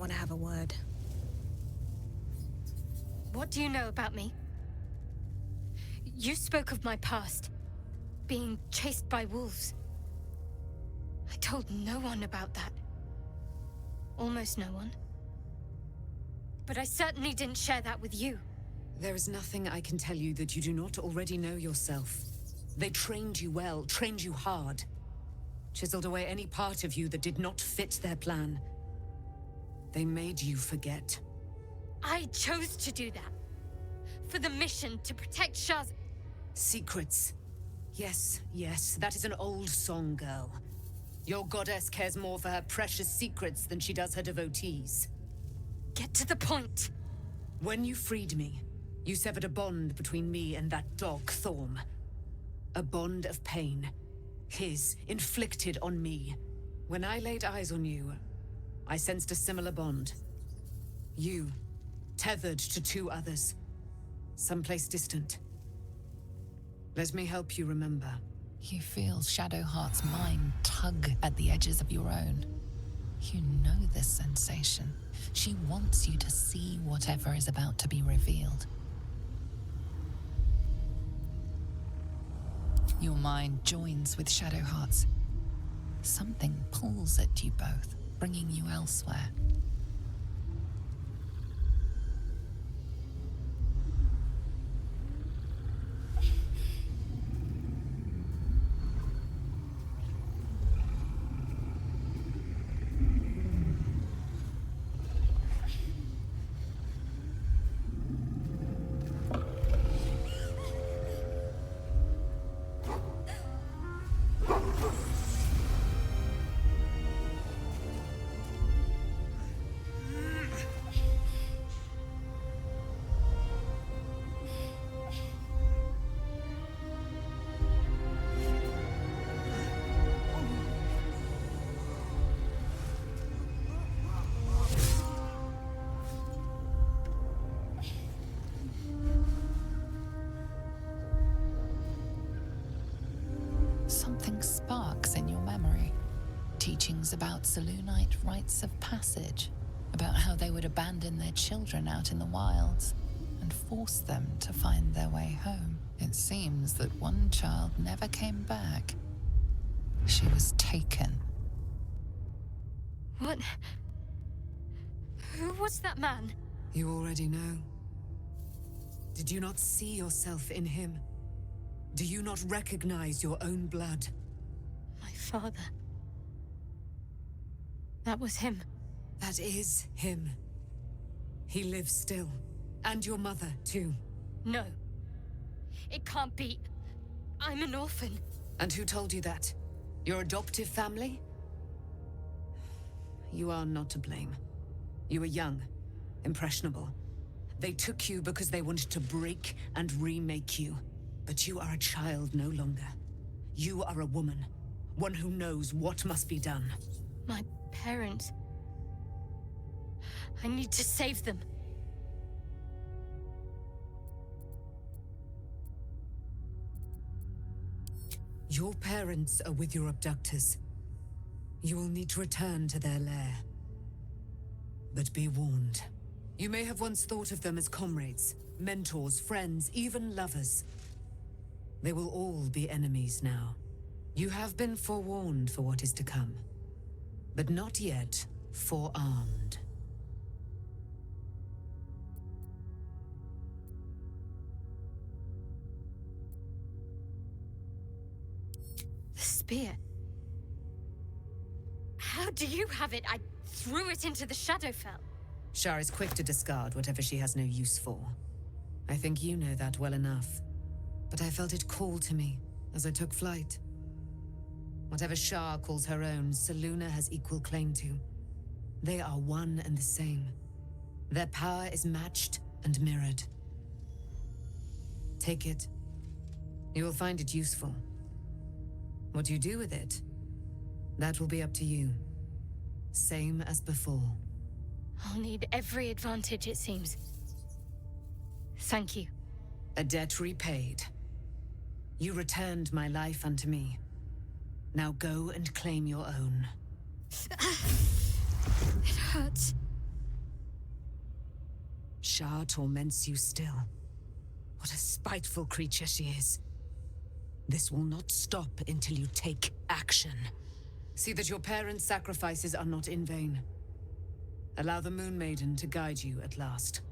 want to have a word. What do you know about me? You spoke of my past, being chased by wolves. I told no one about that. Almost no one. But I certainly didn't share that with you. There is nothing I can tell you that you do not already know yourself. They trained you well, trained you hard. Chiseled away any part of you that did not fit their plan. They made you forget. I chose to do that. For the mission to protect Shah's... Secrets. Yes, yes, that is an old song, girl. Your goddess cares more for her precious secrets than she does her devotees. Get to the point. When you freed me, you severed a bond between me and that dog, Thorm. A bond of pain. His, inflicted on me. When I laid eyes on you, I sensed a similar bond. You, tethered to two others. Someplace distant. Let me help you remember. You feel Shadowheart's mind tug at the edges of your own. You know this sensation. She wants you to see whatever is about to be revealed. Your mind joins with Shadowheart's. Something pulls at you both, bringing you elsewhere. Something sparks in your memory. Teachings about Selûnite rites of passage, about how they would abandon their children out in the wilds and force them to find their way home. It seems that one child never came back. She was taken. What? Who was that man? You already know. Did you not see yourself in him? Do you not recognize your own blood? My father. That was him. That is him. He lives still. And your mother, too. No. It can't be. I'm an orphan. And who told you that? Your adoptive family? You are not to blame. You were young, impressionable. They took you because they wanted to break and remake you. But you are a child no longer. You are a woman. One who knows what must be done. My parents. I need to save them. Your parents are with your abductors. You will need to return to their lair. But be warned. You may have once thought of them as comrades, mentors, friends, even lovers. They will all be enemies now. You have been forewarned for what is to come, but not yet forearmed. The spear. How do you have it? I threw it into the Shadowfell. Shar is quick to discard whatever she has no use for. I think you know that well enough. But I felt it call to me as I took flight. Whatever Shar calls her own, Selûne has equal claim to. They are one and the same. Their power is matched and mirrored. Take it. You will find it useful. What you do with it, that will be up to you. Same as before. I'll need every advantage, it seems. Thank you. A debt repaid. You returned my life unto me. Now go and claim your own. It hurts. Shah torments you still. What a spiteful creature she is. This will not stop until you take action. See that your parents' sacrifices are not in vain. Allow the Moon Maiden to guide you at last.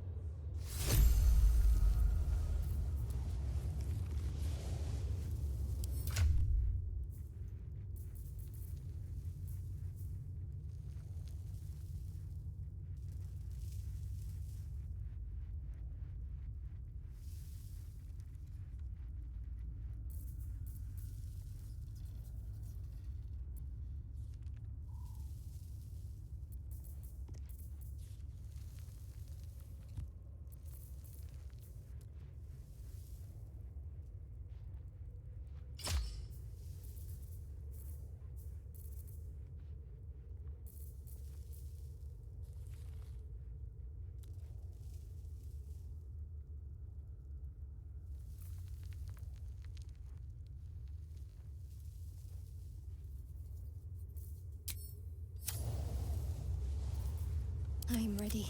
I'm ready.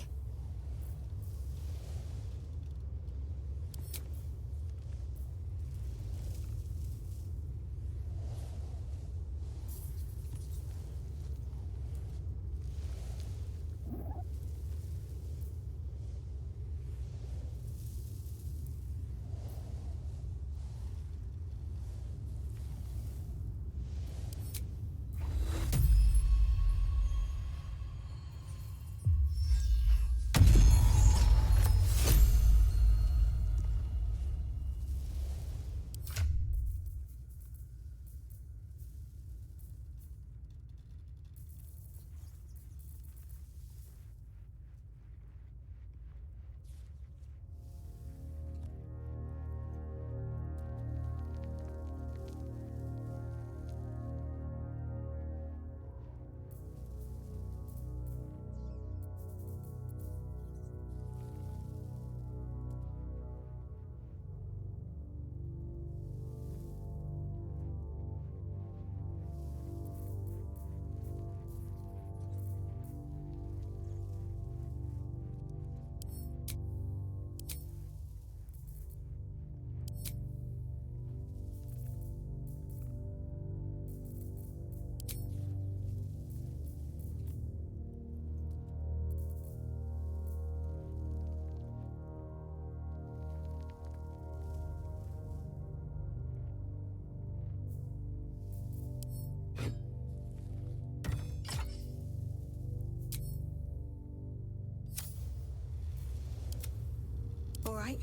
All right.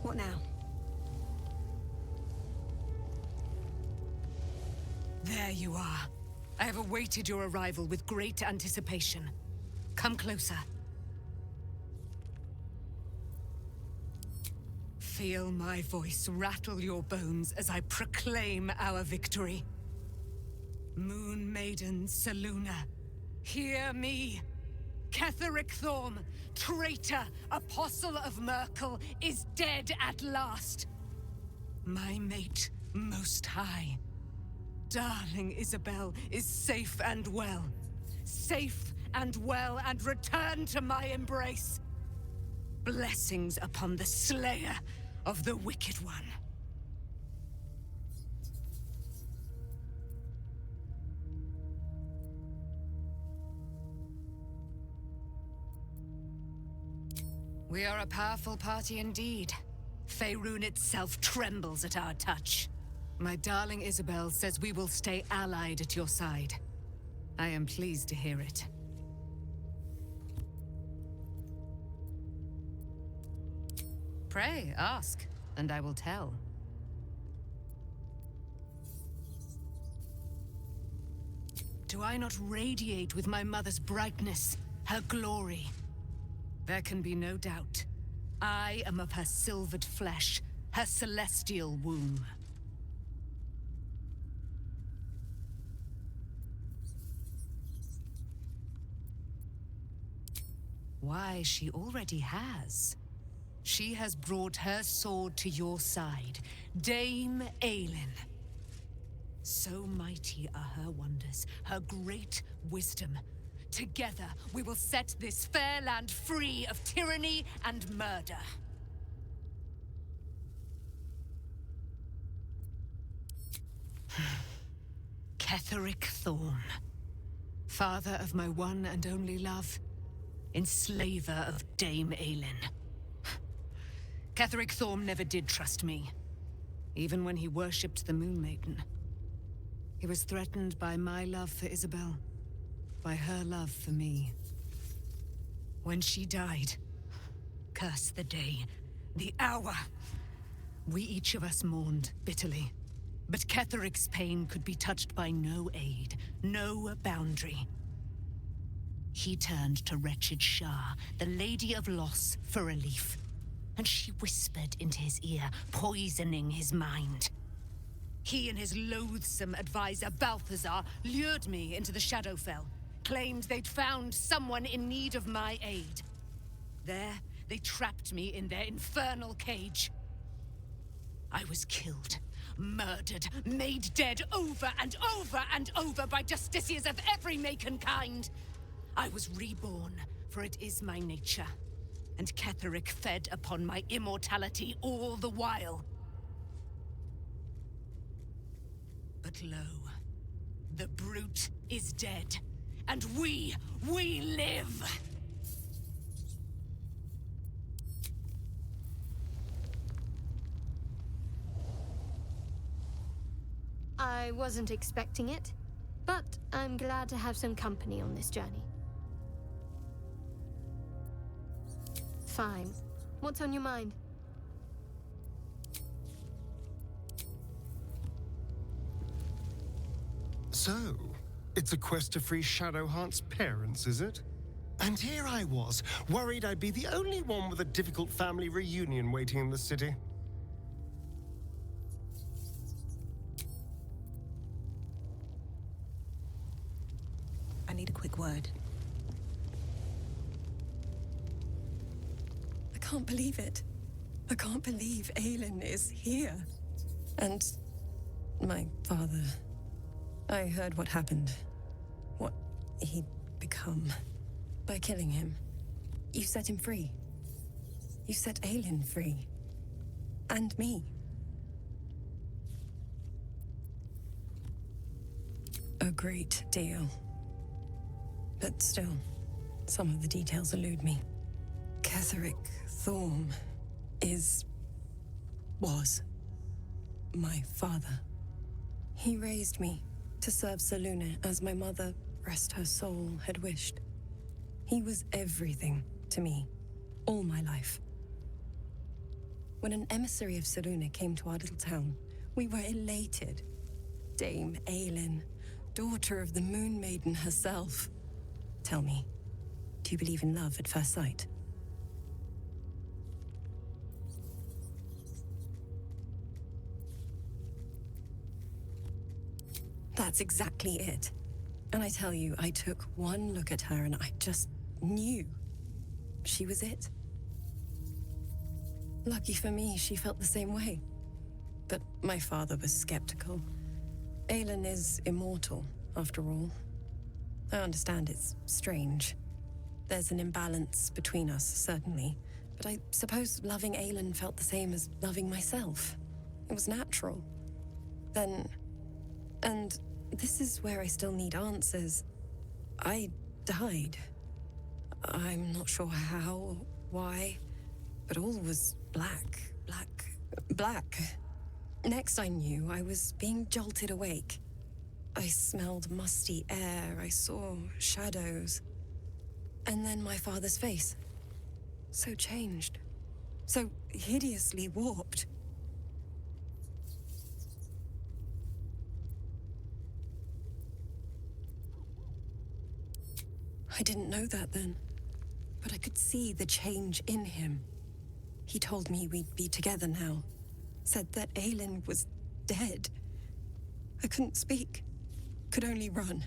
What now? There you are. I have awaited your arrival with great anticipation. Come closer. Feel my voice rattle your bones as I proclaim our victory. Moon Maiden Selûne, hear me! Ketheric Thorm, traitor, apostle of Merkel, is dead at last! My mate, Most High. Darling Isabel is safe and well. Safe and well, and returned to my embrace. Blessings upon the slayer of the Wicked One. We are a powerful party indeed. Faerun itself trembles at our touch. My darling Isabel says we will stay allied at your side. I am pleased to hear it. Pray, ask, and I will tell. Do I not radiate with my mother's brightness, her glory? There can be no doubt. I am of her silvered flesh, her celestial womb. Why, she already has. She has brought her sword to your side, Dame Aelin. So mighty are her wonders, her great wisdom. Together, we will set this fair land free of tyranny and murder. Ketheric Thorm, father of my one and only love, enslaver of Dame Aelin. Ketheric Thorm never did trust me, even when he worshipped the Moon Maiden. He was threatened by my love for Isabel, by her love for me. When she died, curse the day, the hour, we each of us mourned bitterly. But Ketheric's pain could be touched by no aid, no boundary. He turned to wretched Shah, the Lady of Loss, for relief. And she whispered into his ear, poisoning his mind. He and his loathsome advisor, Balthazar, lured me into the Shadowfell, claimed they'd found someone in need of my aid. There, they trapped me in their infernal cage. I was killed, murdered, made dead over and over and over by justiciars of every make and kind. I was reborn, for it is my nature. And Ketheric fed upon my immortality all the while. But lo, the brute is dead, and we live! I wasn't expecting it, but I'm glad to have some company on this journey. Fine. What's on your mind? So, it's a quest to free Shadowheart's parents, is it? And here I was, worried I'd be the only one with a difficult family reunion waiting in the city. I need a quick word. I can't believe it. I can't believe Aelin is here. And my father. I heard what happened. What he'd become. By killing him. You set him free. You set Aelin free. And me. A great deal. But still, some of the details elude me. Ketheric Thorm was my father. He raised me to serve Selûne as my mother, rest her soul, had wished. He was everything to me, all my life. When an emissary of Selûne came to our little town, we were elated. Dame Aelin, daughter of the Moon Maiden herself. Tell me, do you believe in love at first sight? That's exactly it. And I tell you, I took one look at her and I just knew she was it. Lucky for me, she felt the same way. But my father was skeptical. Aelin is immortal, after all. I understand it's strange. There's an imbalance between us, certainly. But I suppose loving Aelin felt the same as loving myself. It was natural. Then... And this is where I still need answers. I died. I'm not sure how, why, but all was black. Next I knew, I was being jolted awake. I smelled musty air, I saw shadows. And then my father's face. So changed. So hideously warped. I didn't know that then, but I could see the change in him. He told me we'd be together now, said that Aelin was dead. I couldn't speak, could only run.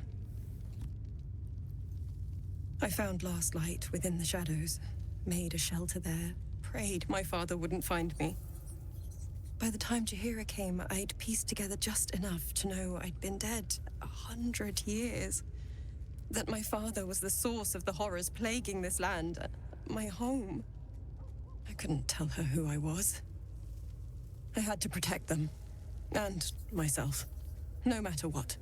I found last light within the shadows, made a shelter there, prayed my father wouldn't find me. By the time Jaheira came, I'd pieced together just enough to know I'd been dead 100 years. That my father was the source of the horrors plaguing this land, my home. I couldn't tell her who I was. I had to protect them, and myself, no matter what.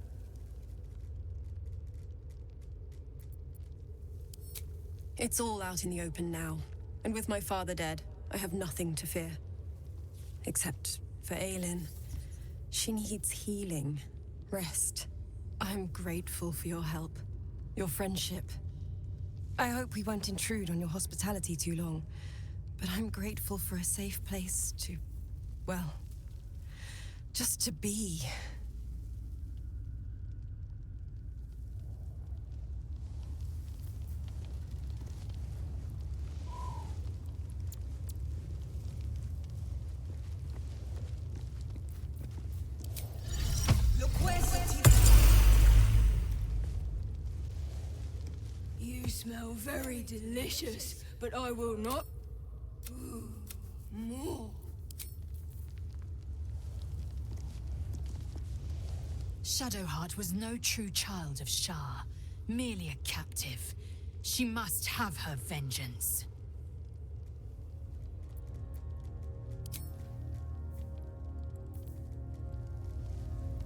It's all out in the open now, and with my father dead, I have nothing to fear. Except for Aelin. She needs healing, rest. I'm grateful for your help, your friendship. I hope we won't intrude on your hospitality too long, but I'm grateful for a safe place to, well, just to be. You smell very delicious, but I will not. Ooh, more. Shadowheart was no true child of Shah, merely a captive. She must have her vengeance.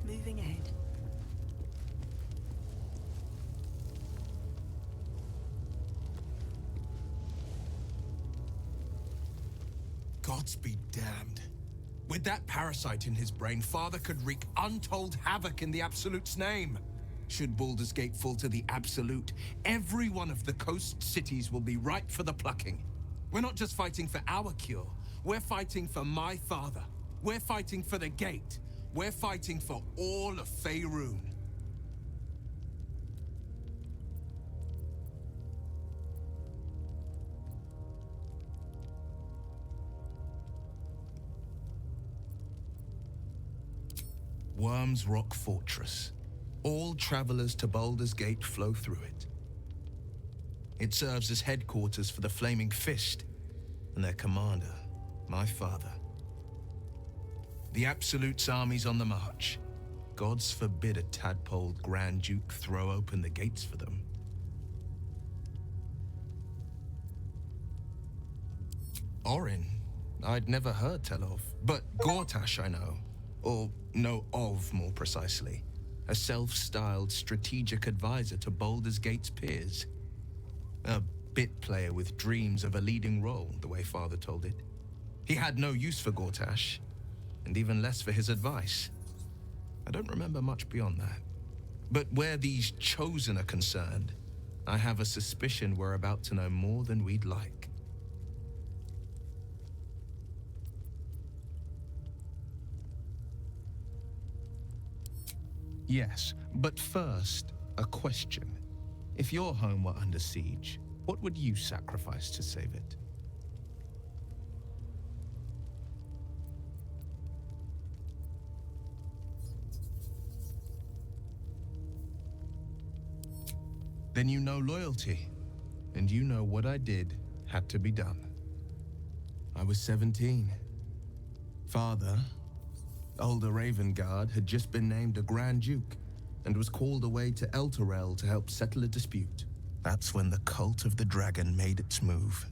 Moving ahead. Gods be damned. With that parasite in his brain, Father could wreak untold havoc in the Absolute's name. Should Baldur's Gate fall to the Absolute, every one of the coast cities will be ripe for the plucking. We're not just fighting for our cure, we're fighting for my father. We're fighting for the Gate. We're fighting for all of Faerun. Worm's Rock Fortress. All travelers to Baldur's Gate flow through it. It serves as headquarters for the Flaming Fist, and their commander, my father. The Absolute's army's on the march. Gods forbid a tadpole Grand Duke throw open the gates for them. Orin, I'd never heard tell of, but Gortash I know. Or know of, more precisely. A self-styled strategic advisor to Baldur's Gate's peers. A bit player with dreams of a leading role, the way Father told it. He had no use for Gortash, and even less for his advice. I don't remember much beyond that. But where these Chosen are concerned, I have a suspicion we're about to know more than we'd like. Yes, but first, a question. If your home were under siege, what would you sacrifice to save it? Then you know loyalty, and you know what I did had to be done. I was 17. Father, older Ravengard, had just been named a Grand Duke and was called away to Elturel to help settle a dispute. That's when the Cult of the Dragon made its move.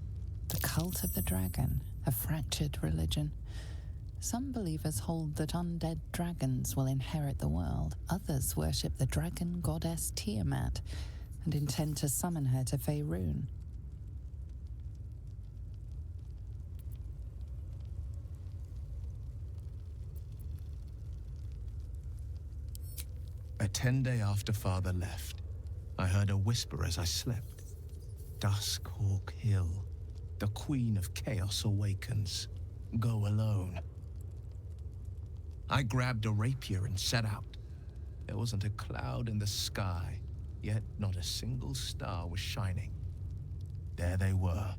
The Cult of the Dragon, a fractured religion. Some believers hold that undead dragons will inherit the world. Others worship the dragon goddess Tiamat and intend to summon her to Faerun. A 10-day after Father left, I heard a whisper as I slept. Duskhawk Hill, the Queen of Chaos awakens. Go alone. I grabbed a rapier and set out. There wasn't a cloud in the sky, yet not a single star was shining. There they were,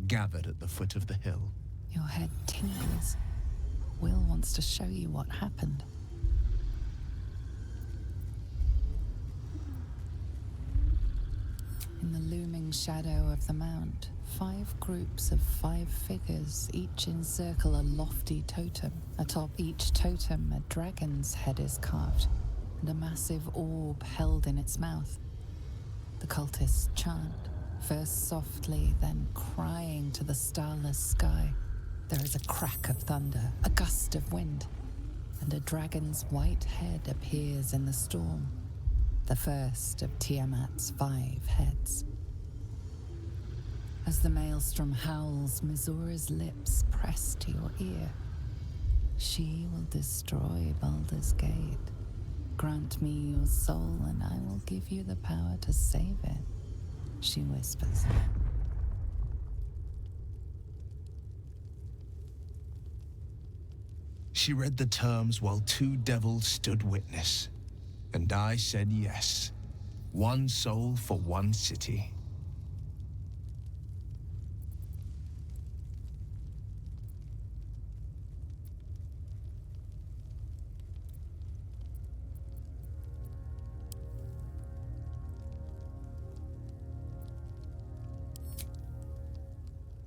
gathered at the foot of the hill. Your head tingles. Will wants to show you what happened. In the looming shadow of the mount, 5 groups of 5 figures each encircle a lofty totem. Atop each totem, a dragon's head is carved, and a massive orb held in its mouth. The cultists chant, first softly, then crying to the starless sky. There is a crack of thunder, a gust of wind, and a dragon's white head appears in the storm, the first of Tiamat's 5 heads. As the maelstrom howls, Missoura's lips press to your ear. She will destroy Baldur's Gate. Grant me your soul, and I will give you the power to save it, she whispers. She read the terms while 2 devils stood witness, and I said yes. 1 soul for 1 city.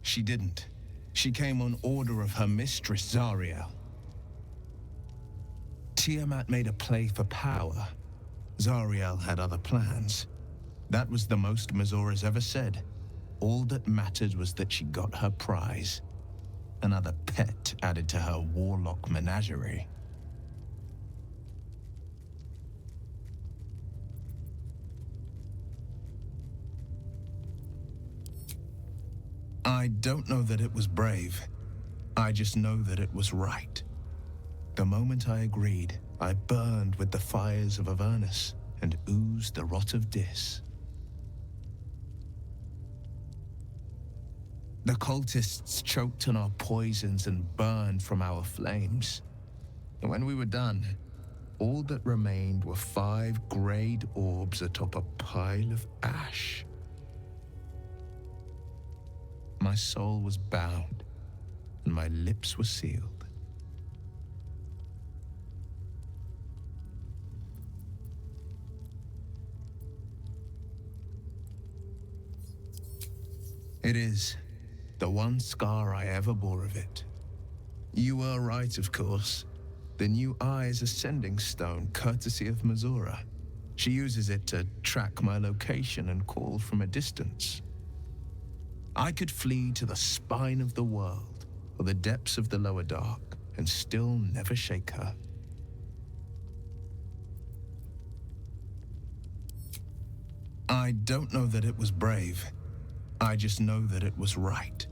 She didn't. She came on order of her mistress, Zariel. Tiamat made a play for power. Zariel had other plans. That was the most Missoura's ever said. All that mattered was that she got her prize. Another pet added to her warlock menagerie. I don't know that it was brave. I just know that it was right. The moment I agreed, I burned with the fires of Avernus and oozed the rot of Dis. The cultists choked on our poisons and burned from our flames. And when we were done, all that remained were 5 grayed orbs atop a pile of ash. My soul was bound, and my lips were sealed. It is the one scar I ever bore of it. You were right, of course. The new eye is a sending stone, courtesy of Missoura. She uses it to track my location and call from a distance. I could flee to the spine of the world or the depths of the lower dark and still never shake her. I don't know that it was brave. I just know that it was right.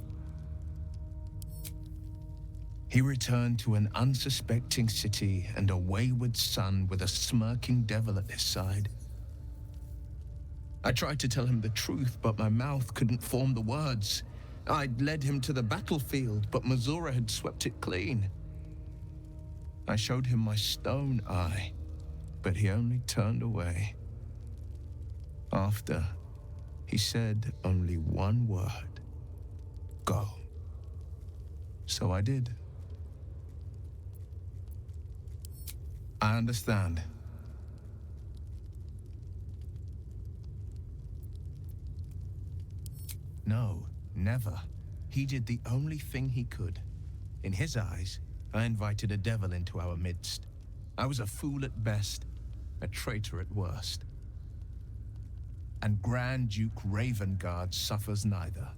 He returned to an unsuspecting city and a wayward son with a smirking devil at his side. I tried to tell him the truth, but my mouth couldn't form the words. I'd led him to the battlefield, but Missoura had swept it clean. I showed him my stone eye, but he only turned away. After, he said only one word: go. So I did. I understand. No, never. He did the only thing he could. In his eyes, I invited a devil into our midst. I was a fool at best, a traitor at worst. And Grand Duke Ravengard suffers neither.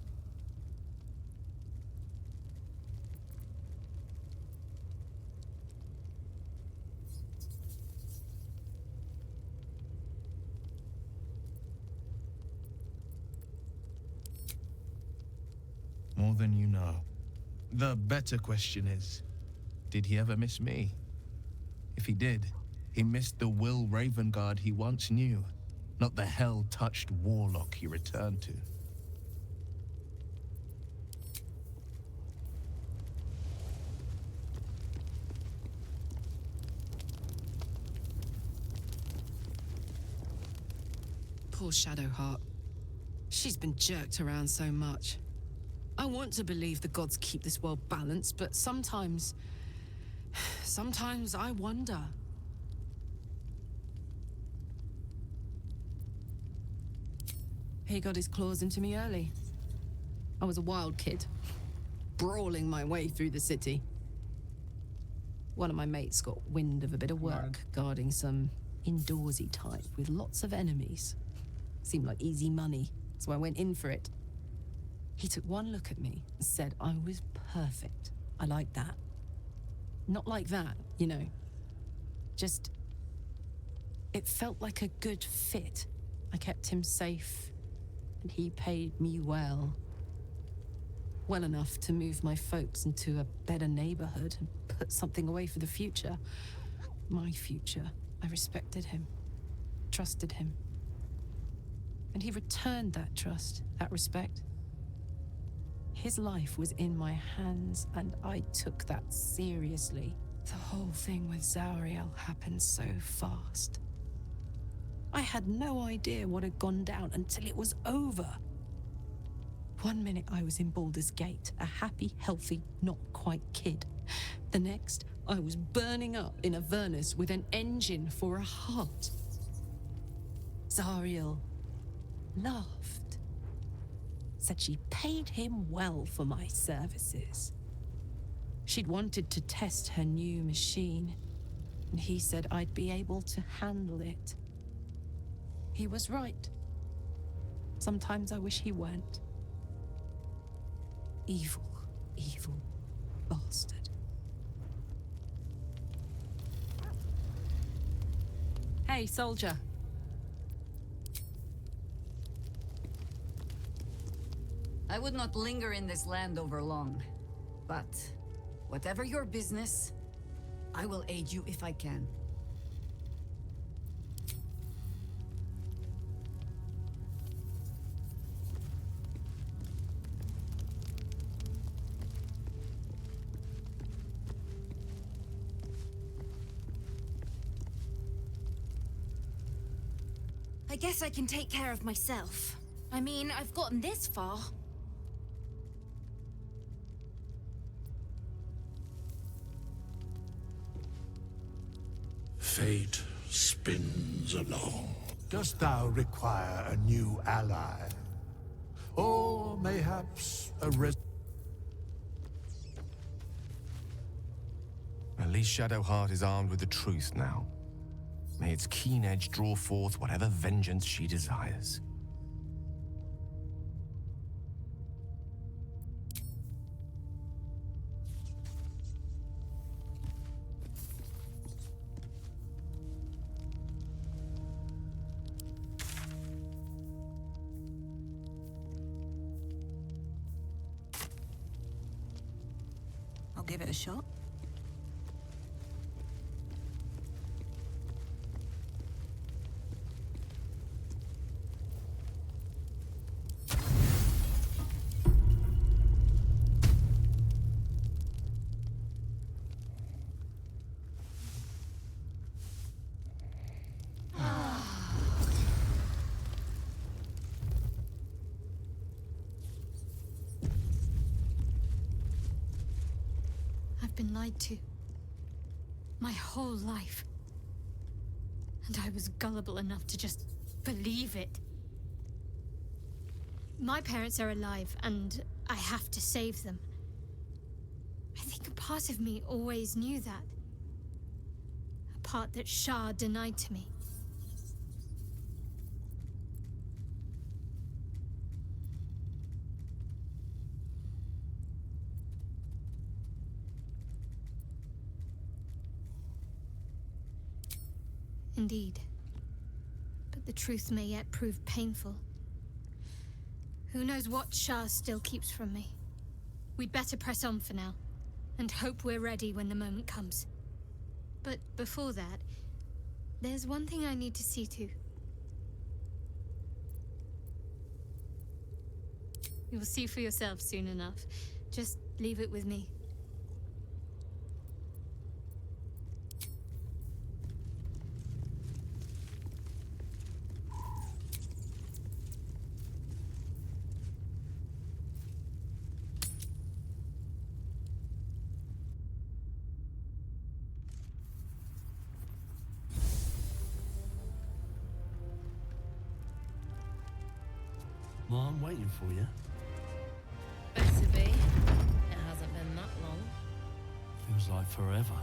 More than you know. The better question is, did he ever miss me? If he did, he missed the Will Ravengard he once knew, not the hell-touched warlock he returned to. Poor Shadowheart. She's been jerked around so much. I want to believe the gods keep this world balanced, but sometimes I wonder. He got his claws into me early. I was a wild kid, brawling my way through the city. One of my mates got wind of a bit of work guarding some indoorsy type with lots of enemies. Seemed like easy money, so I went in for it. He took one look at me and said I was perfect. I like that. Not like that, you know. Just... it felt like a good fit. I kept him safe, and he paid me well. Well enough to move my folks into a better neighborhood and put something away for the future. My future. I respected him, trusted him. And he returned that trust, that respect. His life was in my hands, and I took that seriously. The whole thing with Zariel happened so fast. I had no idea what had gone down until it was over. One minute I was in Baldur's Gate, a happy, healthy, not quite kid. The next, I was burning up in Avernus with an engine for a heart. Zariel laughed. Said she paid him well for my services. She'd wanted to test her new machine, and he said I'd be able to handle it. He was right. Sometimes I wish he weren't. Evil, evil bastard. Hey, soldier. I would not linger in this land over long, but whatever your business, I will aid you if I can. I guess I can take care of myself. I mean, I've gotten this far. Fate spins along. Dost thou require a new ally? Or mayhaps a At least Shadowheart is armed with the truth now. May its keen edge draw forth whatever vengeance she desires. I'll give it a shot. I've been lied to. My whole life. And I was gullible enough to just believe it. My parents are alive, and I have to save them. I think a part of me always knew that. A part that Shah denied to me. Indeed. But the truth may yet prove painful. Who knows what Shah still keeps from me? We'd better press on for now, and hope we're ready when the moment comes. But before that, there's one thing I need to see to. You'll see for yourself soon enough. Just leave it with me. Well, I'm waiting for you. Better be. It hasn't been that long. Feels like forever.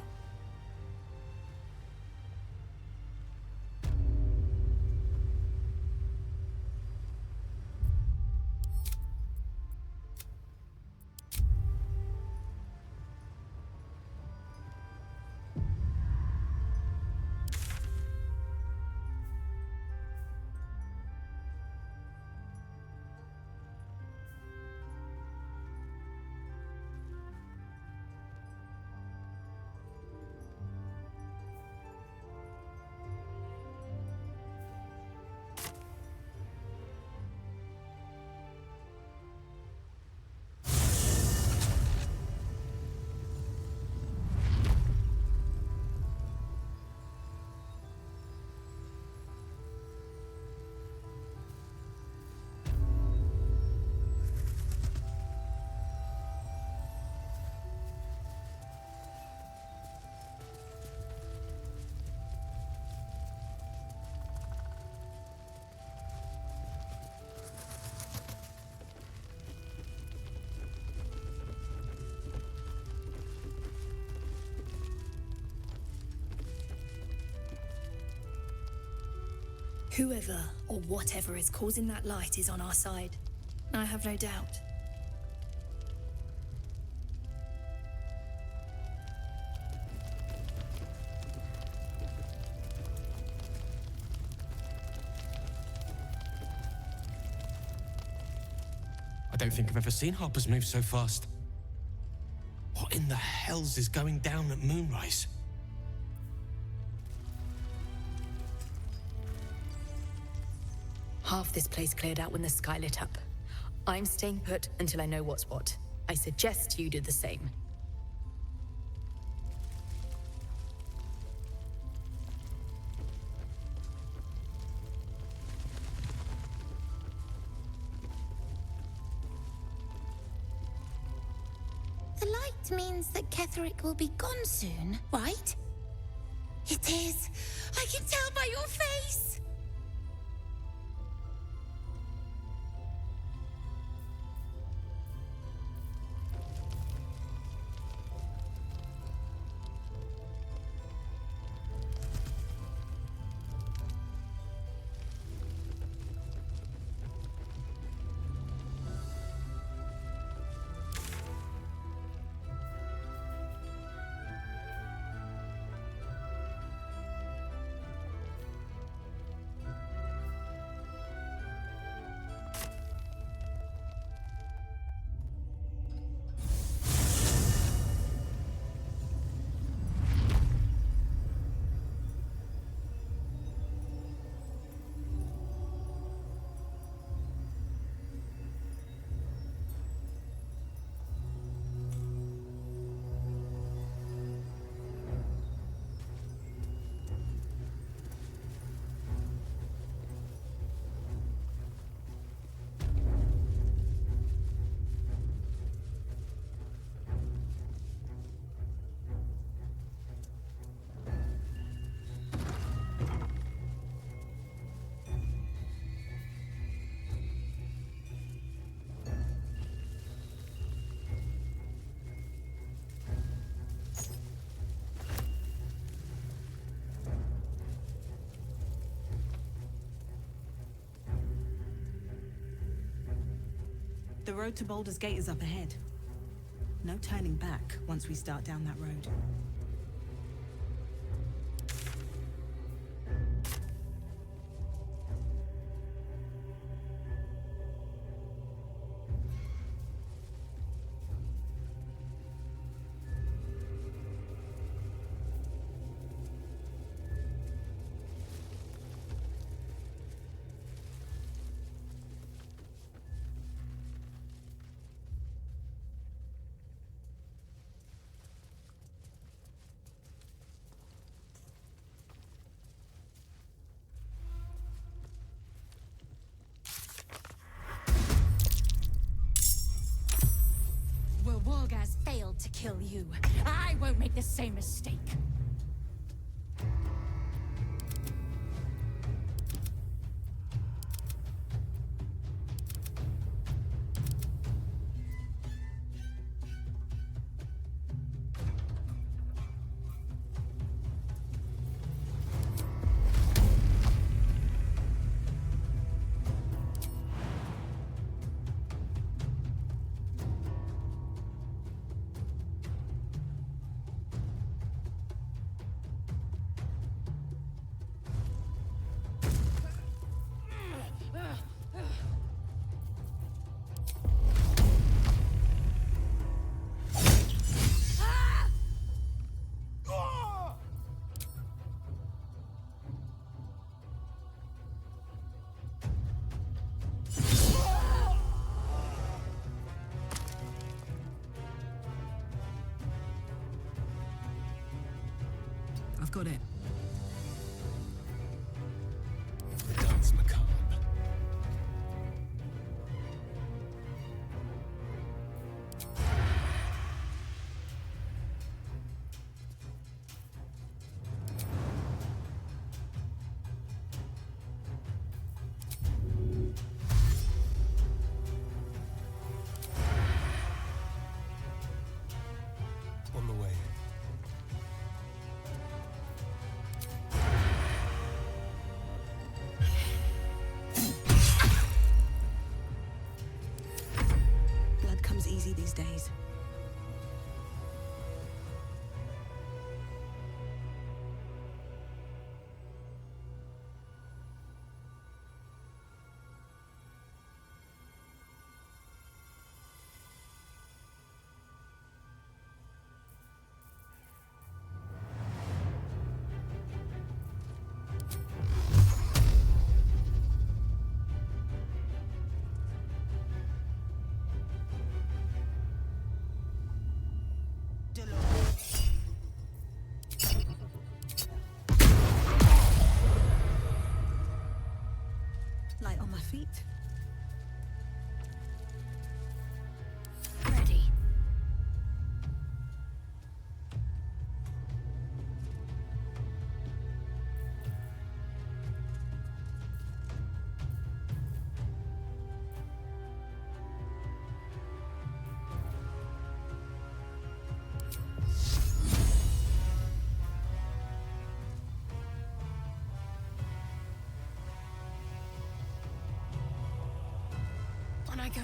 Whoever or whatever is causing that light is on our side. I have no doubt. I don't think I've ever seen Harpers move so fast. What in the hells is going down at moonrise? Half this place cleared out when the sky lit up. I'm staying put until I know what's what. I suggest you do the same. The light means that Ketherick will be gone soon, right? It is. I can tell by your face. The road to Baldur's Gate is up ahead. No turning back once we start down that road. Wargaz failed to kill you. I won't make the same mistake. I've got it. The dance macabre. On the way. feet. Ready. On I go.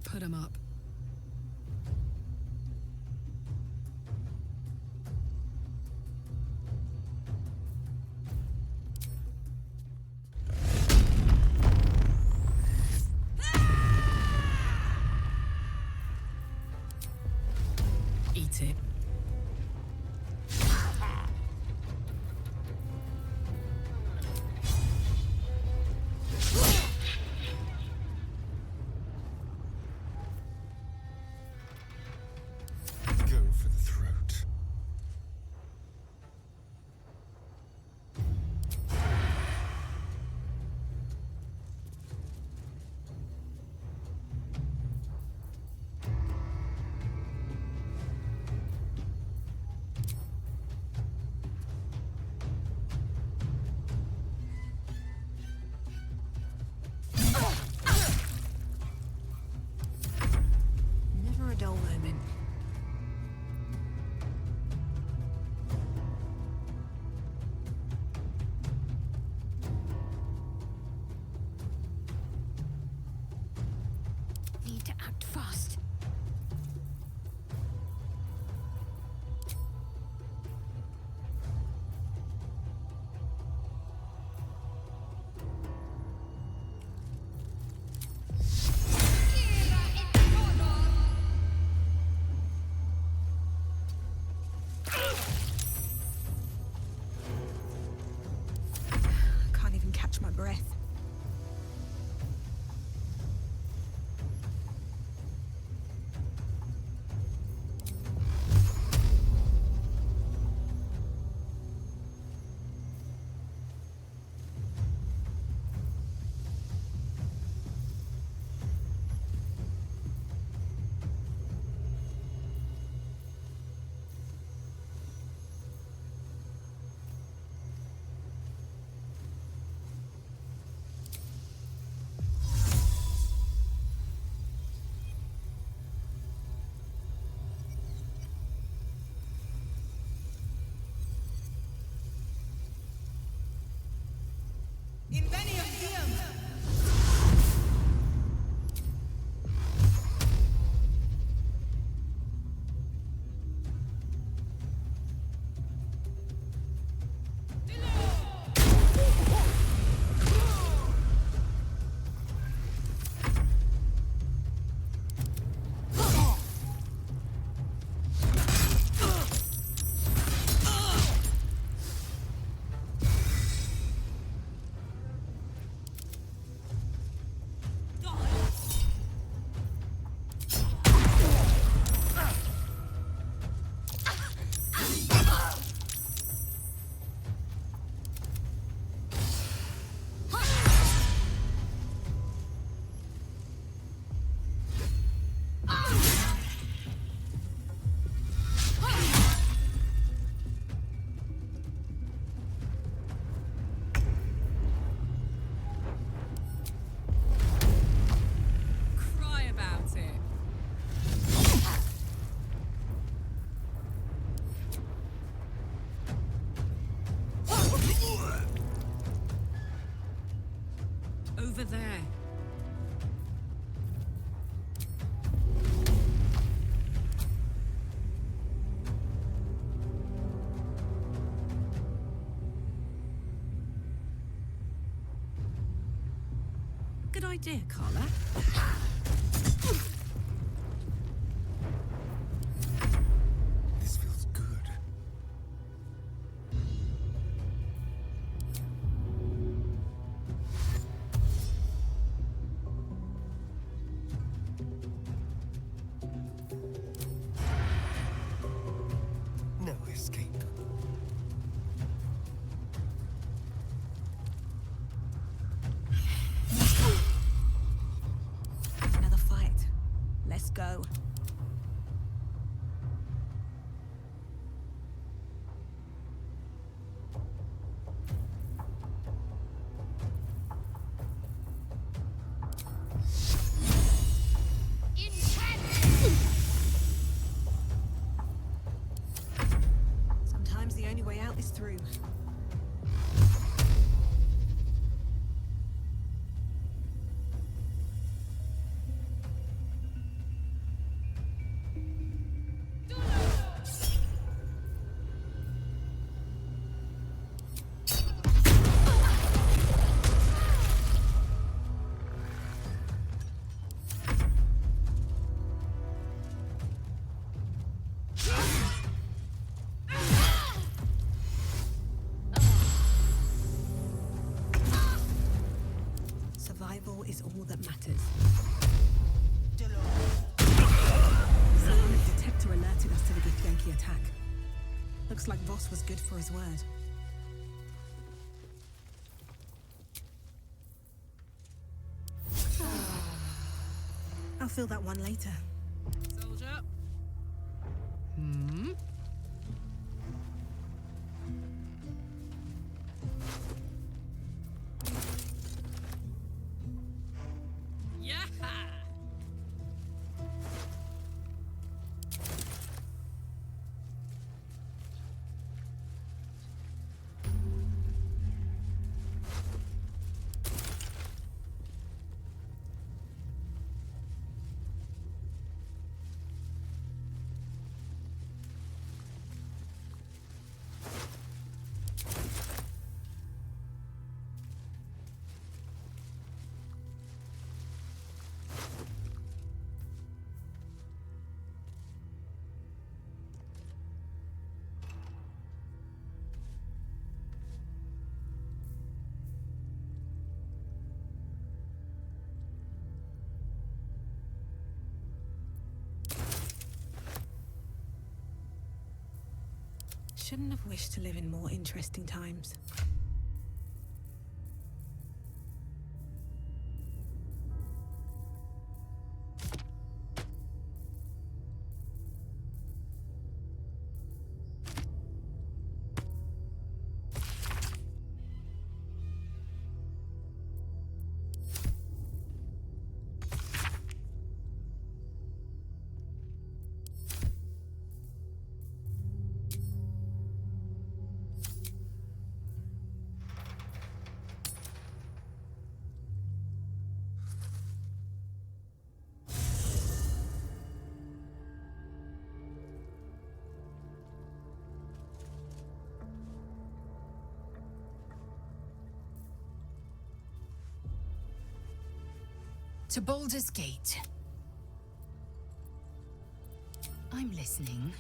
Put him up. Eat it. Go for the throat. Never a dull moment. Need to act fast. Can't even catch my breath. over there. Good idea, Carla. This feels good. No escape. Another fight. Let's go. Sometimes the only way out is through. Survival is all that matters. Someone's detector alerted us to the Githyanki attack. Looks like Voss was good for his word. I'll fill that one later. Soldier. Yeah. Shouldn't have wished to live in more interesting times. To Baldur's Gate. I'm listening.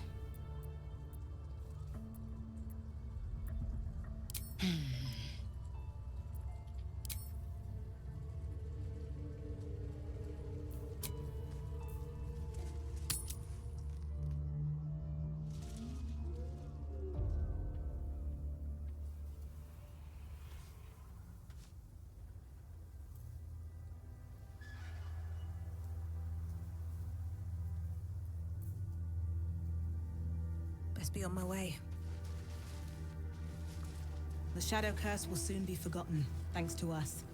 Best be on my way. The Shadow Curse will soon be forgotten, thanks to us.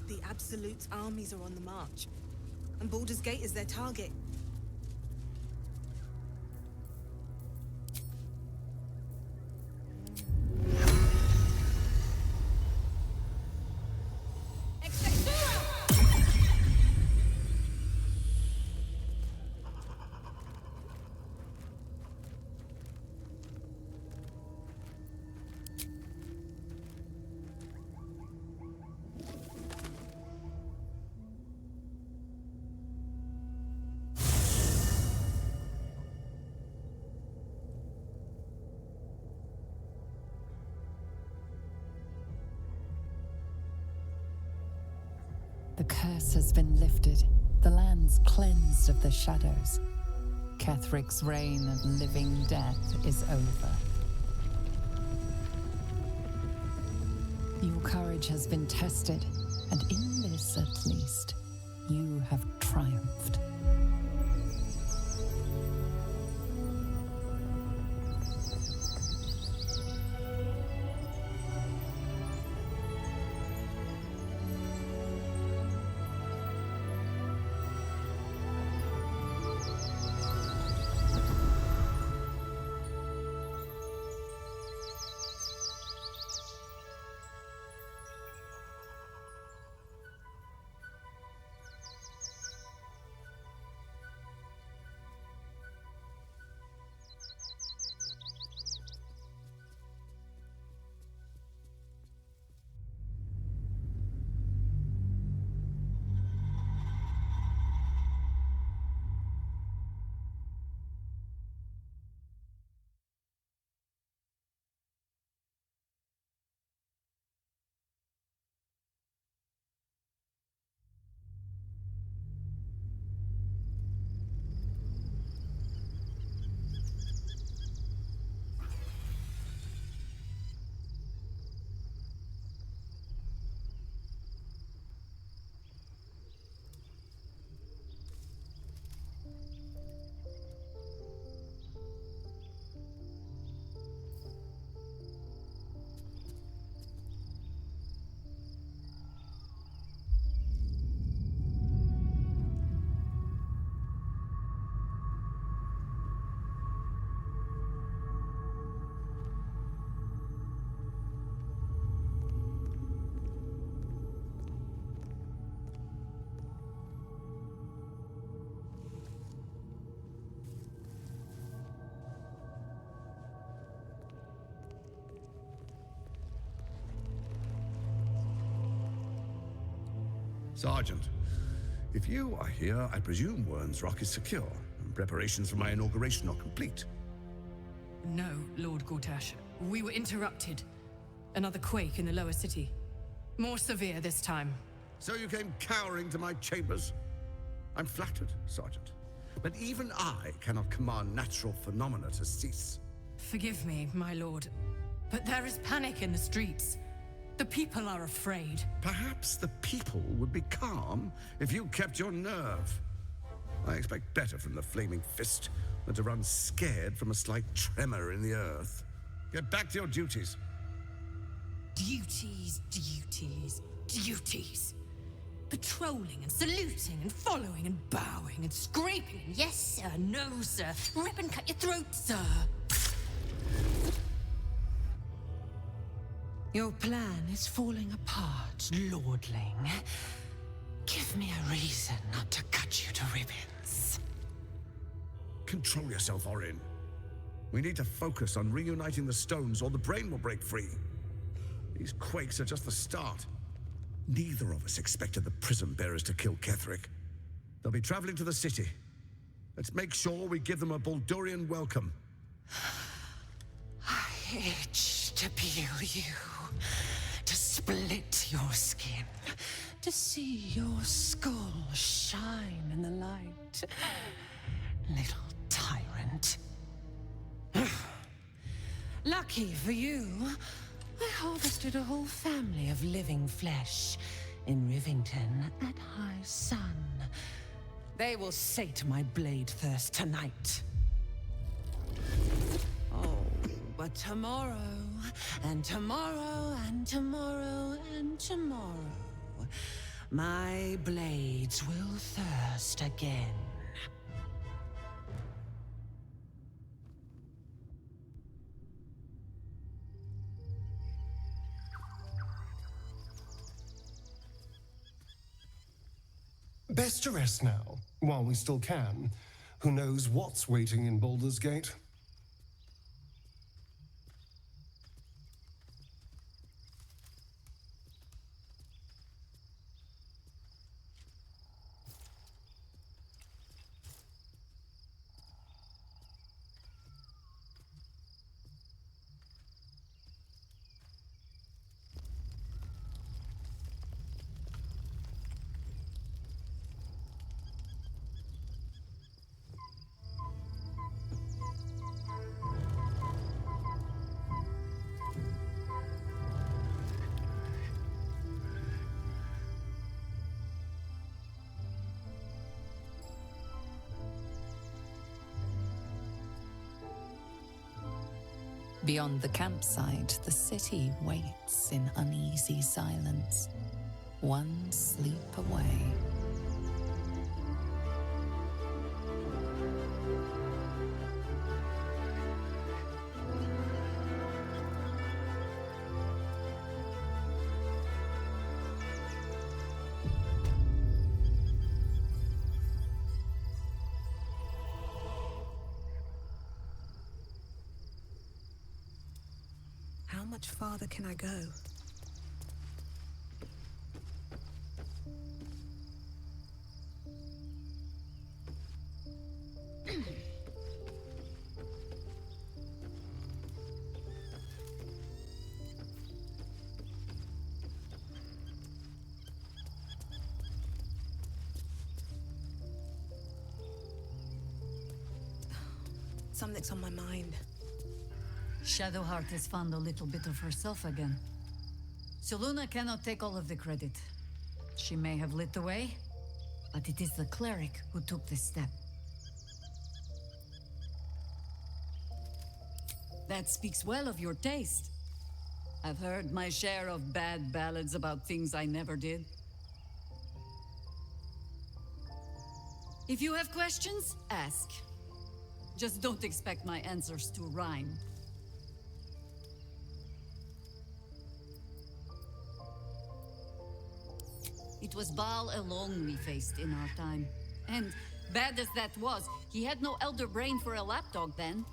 The Absolute's armies are on the march, and Baldur's Gate is their target. The curse has been lifted, the land's cleansed of the shadows. Ketheric's reign of living death is over. Your courage has been tested, and in this at least, you have triumphed. Sergeant, if you are here, I presume Wern's Rock is secure, and preparations for my inauguration are complete. No, Lord Gortash. We were interrupted. Another quake in the lower city. More severe this time. So you came cowering to my chambers? I'm flattered, Sergeant. But even I cannot command natural phenomena to cease. Forgive me, my lord, but there is panic in the streets. The people are afraid. Perhaps the people would be calm if you kept your nerve. I expect better from the Flaming Fist than to run scared from a slight tremor in the earth. Get back to your duties. Duties, duties, duties. Patrolling and saluting and following and bowing and scraping and yes sir, no sir, rip and cut your throat, sir. Your plan is falling apart, lordling. Give me a reason not to cut you to ribbons. Control yourself, Orin. We need to focus on reuniting the stones or the brain will break free. These quakes are just the start. Neither of us expected the Prism Bearers to kill Ketheric. They'll be traveling to the city. Let's make sure we give them a Baldurian welcome. I itch to peel you, to split your skin, to see your skull shine in the light. Little tyrant. Lucky for you, I harvested a whole family of living flesh in Rivington at high sun. They will sate my blade thirst tonight. Oh, but tomorrow, and tomorrow, and tomorrow, and tomorrow, my blades will thirst again. Best to rest now, while we still can. Who knows what's waiting in Baldur's Gate? Beyond the campsite, the city waits in uneasy silence, one sleep away. How much farther can I go? Something's on my mind. Shadowheart has found a little bit of herself again. Selûne cannot take all of the credit. She may have lit the way, but it is the cleric who took this step. That speaks well of your taste. I've heard my share of bad ballads about things I never did. If you have questions, ask. Just don't expect my answers to rhyme. It was Baal alone we faced in our time. And bad as that was, he had no elder brain for a lapdog then.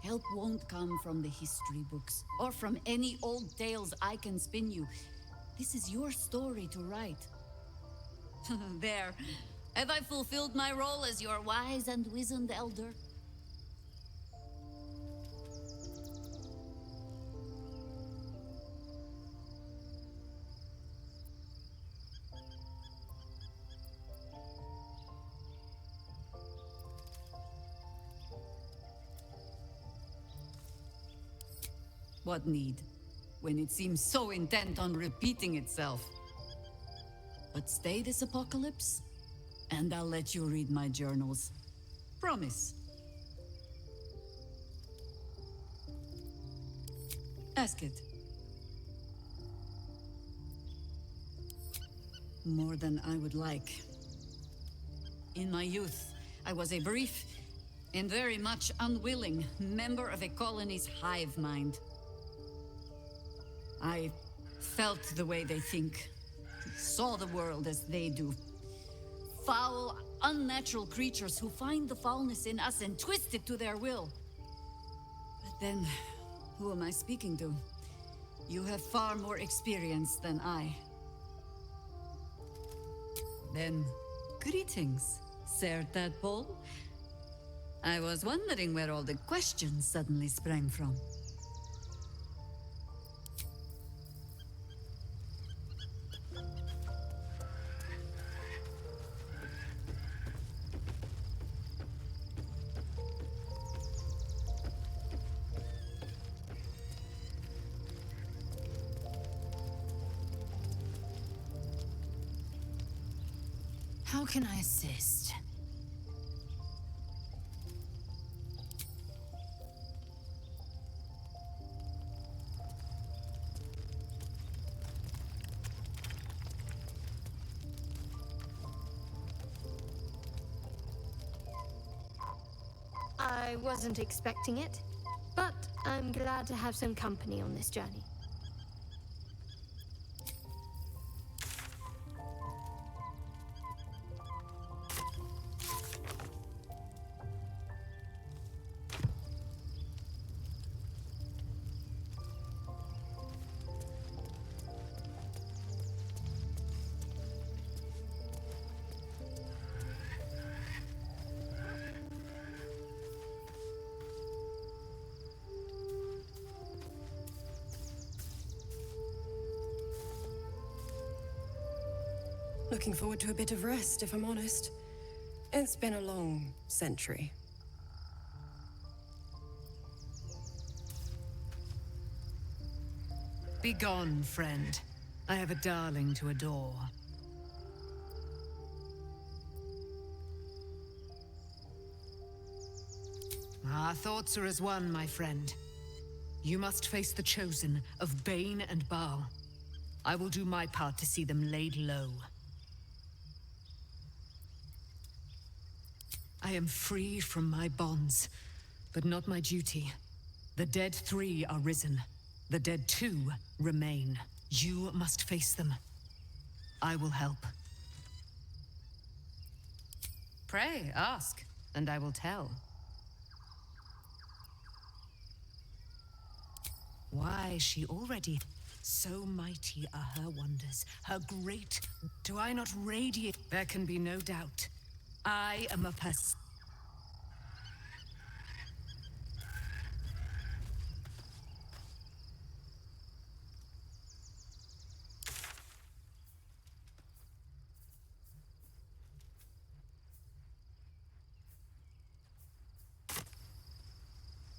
Help won't come from the history books, or from any old tales I can spin you. This is your story to write. There. Have I fulfilled my role as your wise and wizened elder? What need, when it seems so intent on repeating itself? But stay this apocalypse, and I'll let you read my journals. Promise. Ask it. More than I would like. In my youth, I was a brief and very much unwilling member of a colony's hive mind. I felt the way they think, saw the world as they do. Foul, unnatural creatures who find the foulness in us and twist it to their will. But then, who am I speaking to? You have far more experience than I. Then, greetings, Sir Tadpole. I was wondering where all the questions suddenly sprang from. How can I assist? I wasn't expecting it, but I'm glad to have some company on this journey. Looking forward to a bit of rest, if I'm honest. It's been a long century. Begone, friend. I have a darling to adore. Our thoughts are as one, my friend. You must face the chosen of Bane and Baal. I will do my part to see them laid low. I am free from my bonds, but not my duty. The dead 3 are risen. The dead 2 remain. You must face them. I will help. Pray, ask, and I will tell. Why, she already... So mighty are her wonders, her great... Do I not radiate? There can be no doubt. I am a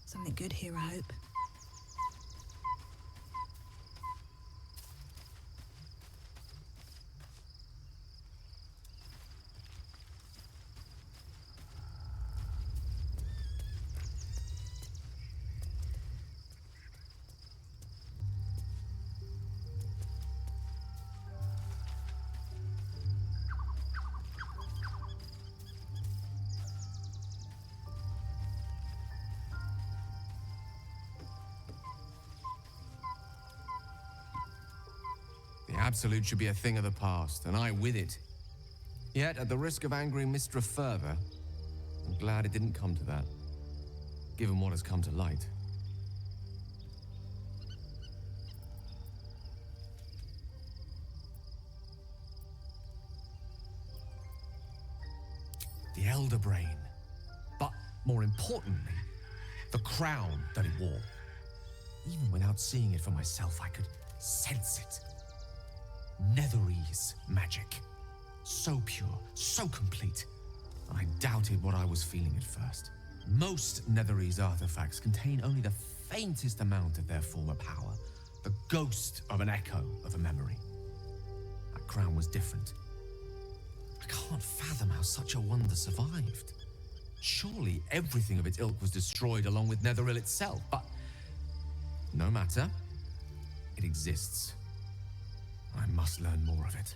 Something good here, I hope. Absolute should be a thing of the past, and I with it. Yet, at the risk of angering Mistra further, I'm glad it didn't come to that, given what has come to light. The Elder Brain, but more importantly, the crown that it wore. Even without seeing it for myself, I could sense it. Netherese magic. So pure, so complete. I doubted what I was feeling at first. Most Netherese artifacts contain only the faintest amount of their former power, the ghost of an echo of a memory. That crown was different. I can't fathom how such a wonder survived. Surely everything of its ilk was destroyed along with Netheril itself, but no matter. It exists. I must learn more of it.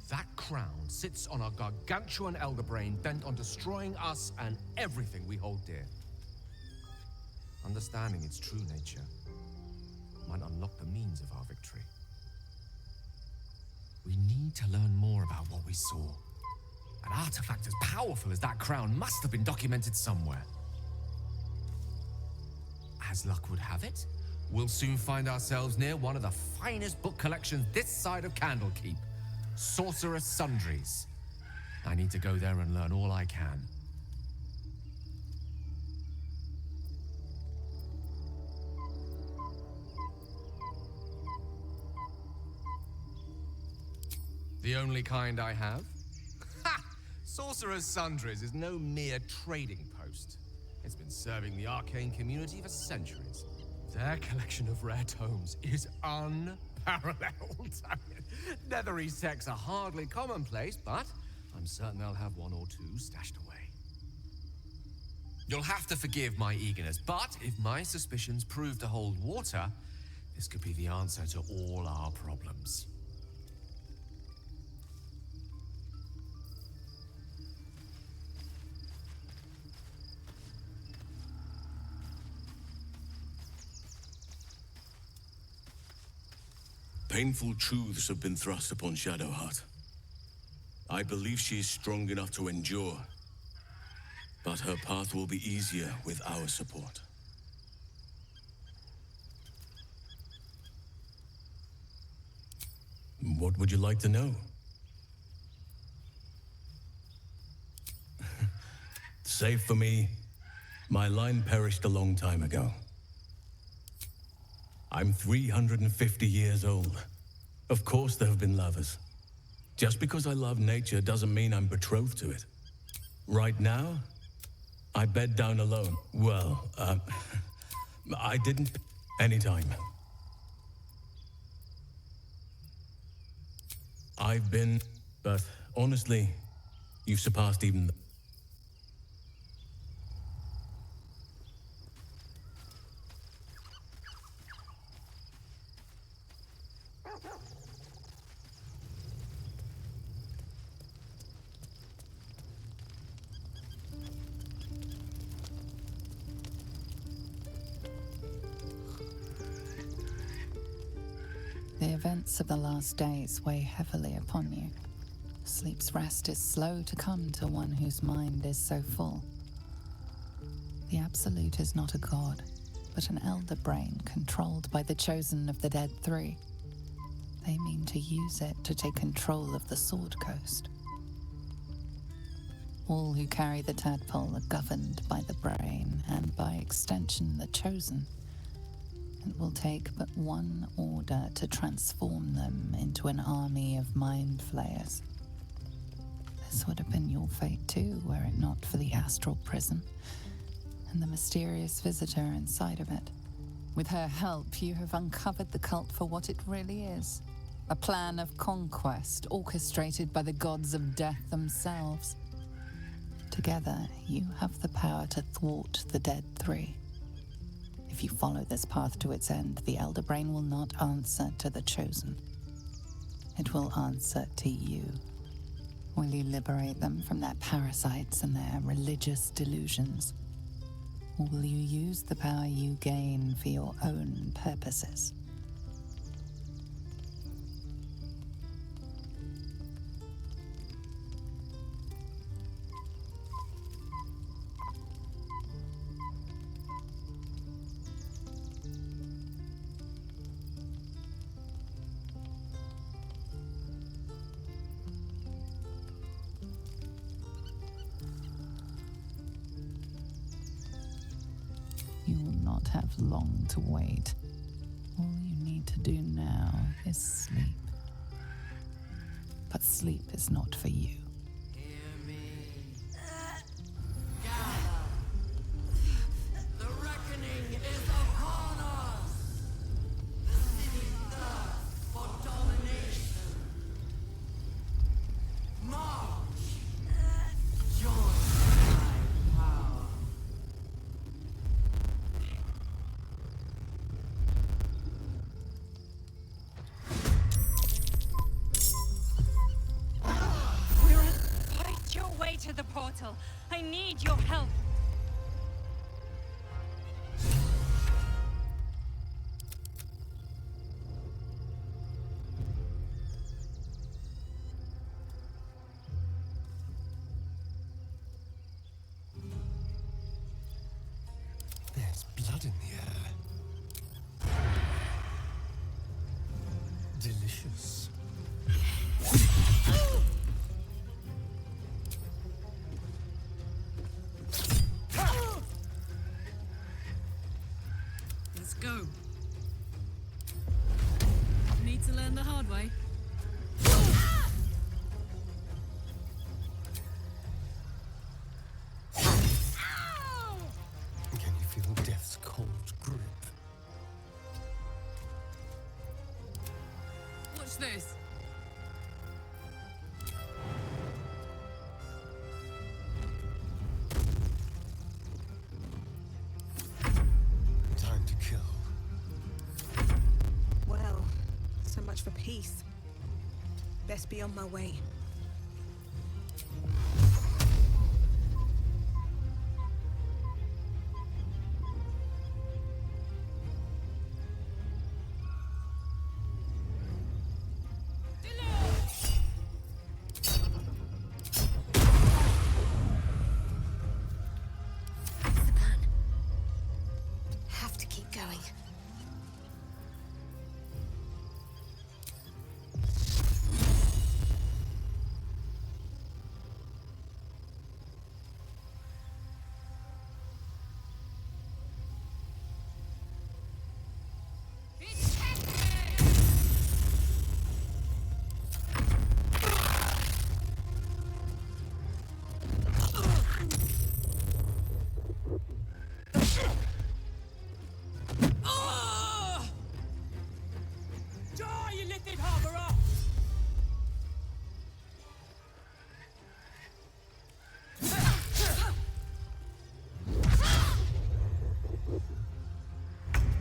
That crown sits on a gargantuan elder brain bent on destroying us and everything we hold dear. Understanding its true nature might unlock the means of our victory. We need to learn more about what we saw. An artifact as powerful as that crown must have been documented somewhere. As luck would have it, we'll soon find ourselves near one of the finest book collections this side of Candlekeep, Sorcerous Sundries. I need to go there and learn all I can. The only kind I have? Ha! Sorcerer's Sundries is no mere trading post. It's been serving the arcane community for centuries. Their collection of rare tomes is unparalleled. Netherese texts are hardly commonplace, but I'm certain they'll have one or two stashed away. You'll have to forgive my eagerness, but if my suspicions prove to hold water, This could be the answer to all our problems. Painful truths have been thrust upon Shadowheart. I believe she is strong enough to endure, but her path will be easier with our support. What would you like to know? Save for me, my line perished a long time ago. I'm 350 years old. Of course there have been lovers. Just because I love nature doesn't mean I'm betrothed to it. Right now, I bed down alone. Well, I didn't anytime. I've been, but honestly, you've surpassed even The events of the last days weigh heavily upon you. Sleep's rest is slow to come to one whose mind is so full. The Absolute is not a god, but an elder brain controlled by the chosen of the Dead Three. They mean to use it to take control of the Sword Coast. All who carry the tadpole are governed by the brain, and by extension the chosen. It will take but one order to transform them into an army of mind flayers. This would have been your fate too, were it not for the astral prison and the mysterious visitor inside of it. With her help, you have uncovered the cult for what it really is. A plan of conquest orchestrated by the gods of death themselves. Together, you have the power to thwart the Dead Three. If you follow this path to its end, the Elder Brain will not answer to the Chosen. It will answer to you. Will you liberate them from their parasites and their religious delusions? Or will you use the power you gain for your own purposes? You will not have long to wait. All you need to do now is sleep. But sleep is not for you. The reckoning is upon us! The city thirsts for domination. March! Join my power. Fight your way to the portal. I need your help. There's blood in the air. Delicious. Let's go. Need to learn the hard way. Can you feel death's cold grip? Watch this. Time to kill. peace. Best be on my way. Have to keep going.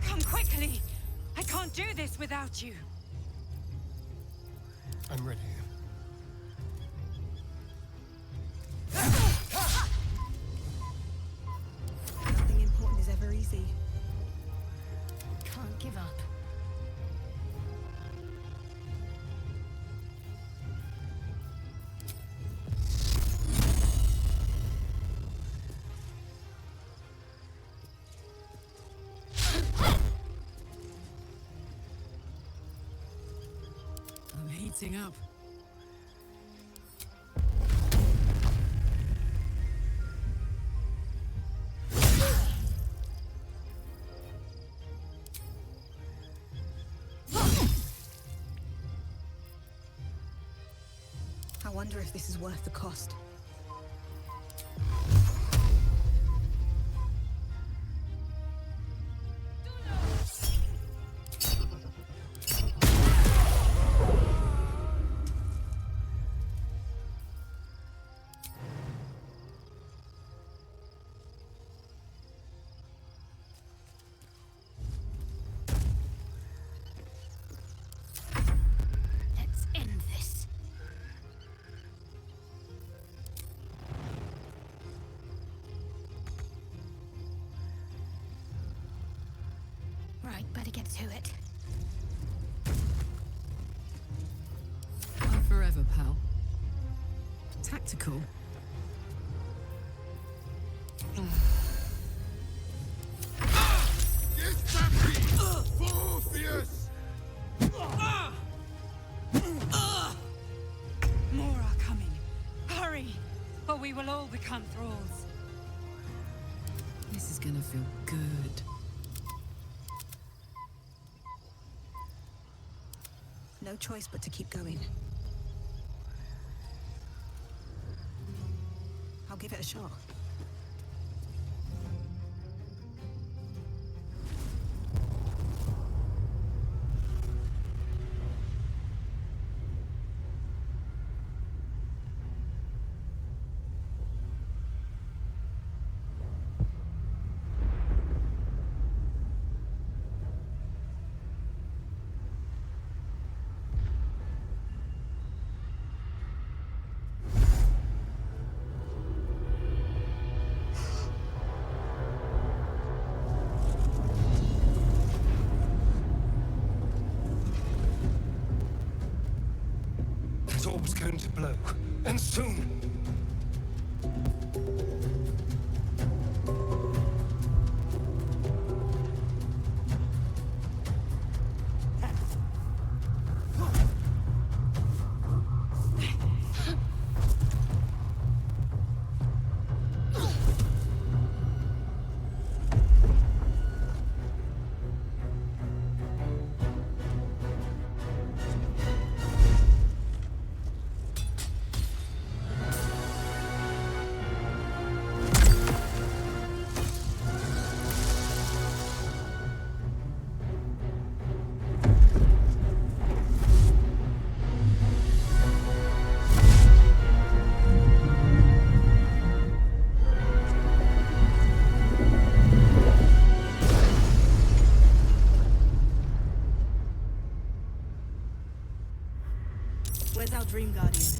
Come quickly! I can't do this without you. I'm ready. Nothing important is ever easy. Can't give up. I'm heating up. I wonder if this is worth the cost. Let's end this. Right, better get to it. Bye forever, pal. Tactical. More are coming. Hurry, or we will all become thralls. This is gonna feel good. No choice but to keep going. I'll give it a shot. That orb's going to blow, and soon. Dream Guardian.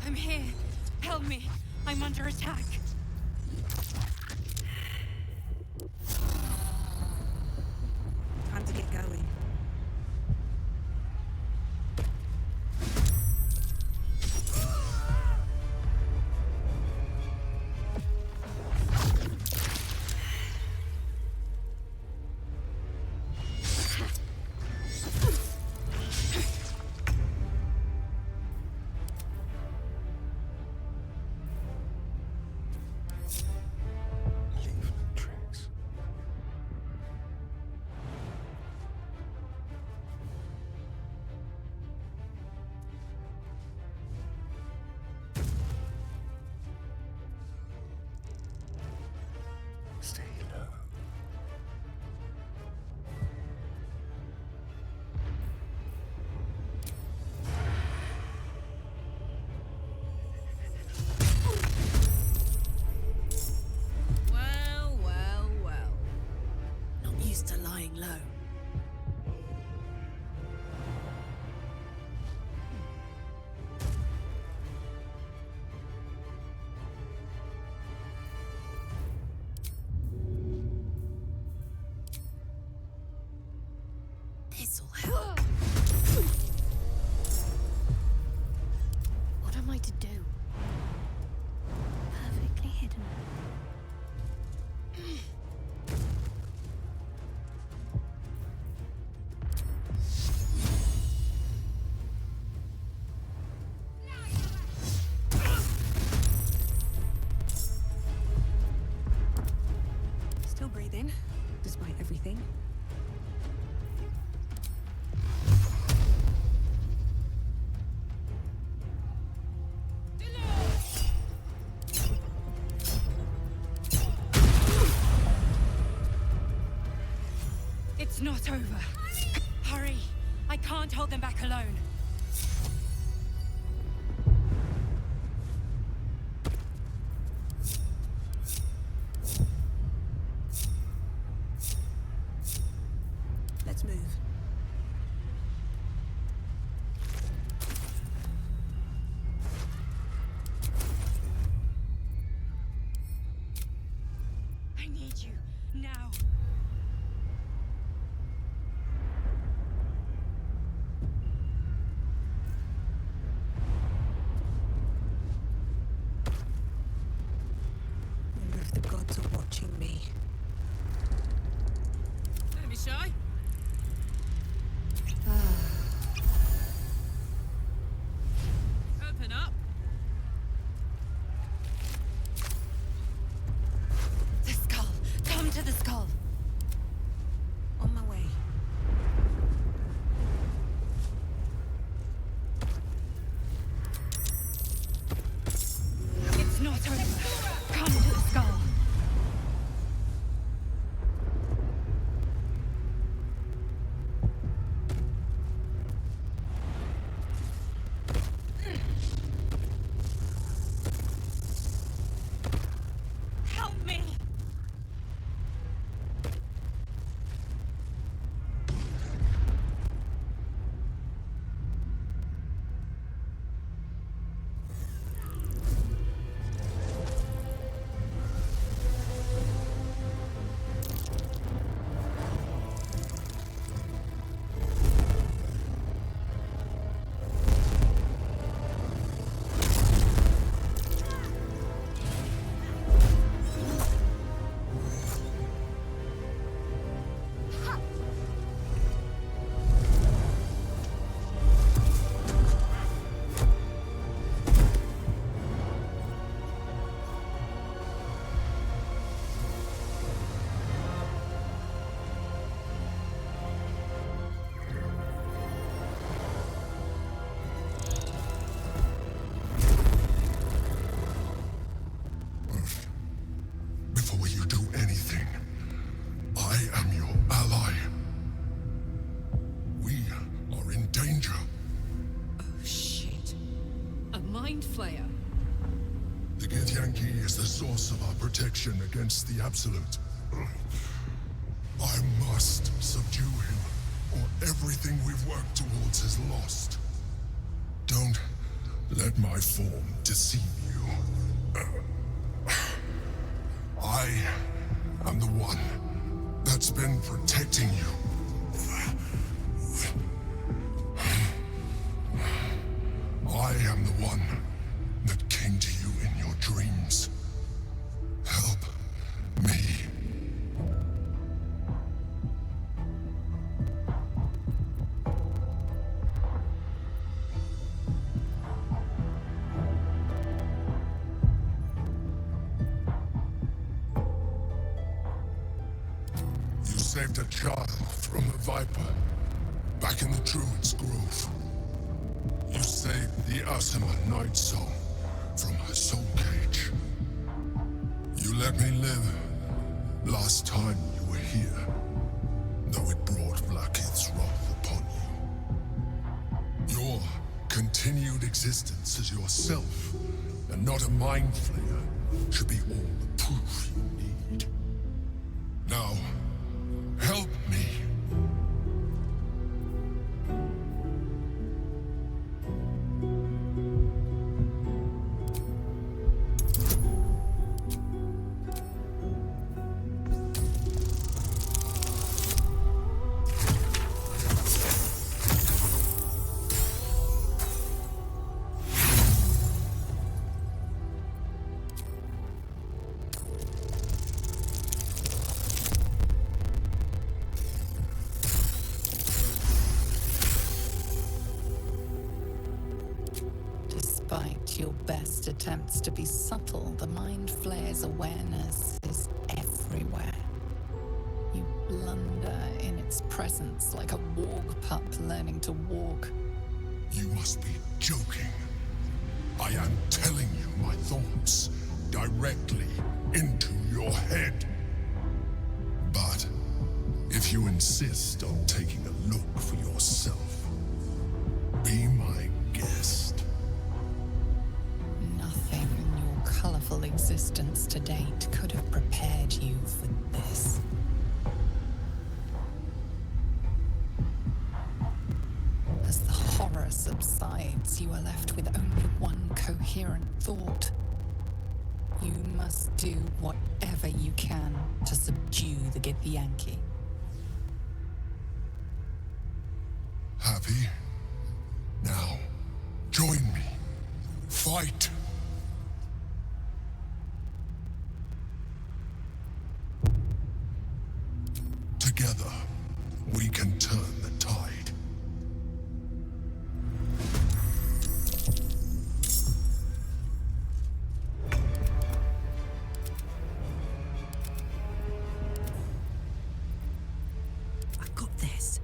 I'm here. Help me. I'm under attack. Time to get going. Stay low. Well, well, well. Not used to lying low. This'll help. What am I to do? Perfectly hidden. Still breathing, despite everything. It's not over. Hurry! I can't hold them back alone. Let's move. I need you now. Wonder if the gods are watching me. Don't be shy. Open up. The skull. Come to the skull. On my way. It's not over. Come to the skull. Help me! Before you do anything, I am your ally. We are in danger. Oh, shit. A mind flayer. The Githyanki is the source of our protection against the Absolute. I must subdue him, or everything we've worked towards is lost. Don't let my form deceive you. I am the one that's been protecting you. I am the one that came to you in your dreams. Help me. You saved a child from the Viper, back in the Druid's Grove. You saved the Asima Night Soul from her soul cage. You let me live last time you were here, though it brought Blackheath's wrath upon you. Your continued existence as yourself, and not a mind flayer, should be all the proof you need. Now, help me. Despite your best attempts to be subtle, the Mind Flayer's awareness is everywhere. You blunder in its presence like a warg pup learning to walk. You must be joking. I am telling you my thoughts directly into your head. But if you insist on taking a look for yourself, be my guest. Nothing in your colorful existence to date could have prepared you for this. As the horror subsides, you are left with only one coherent thought. You must do whatever you can to subdue the Githyanki. Happy? Now, join me. Fight! Together, we can turn the tide. I've got this.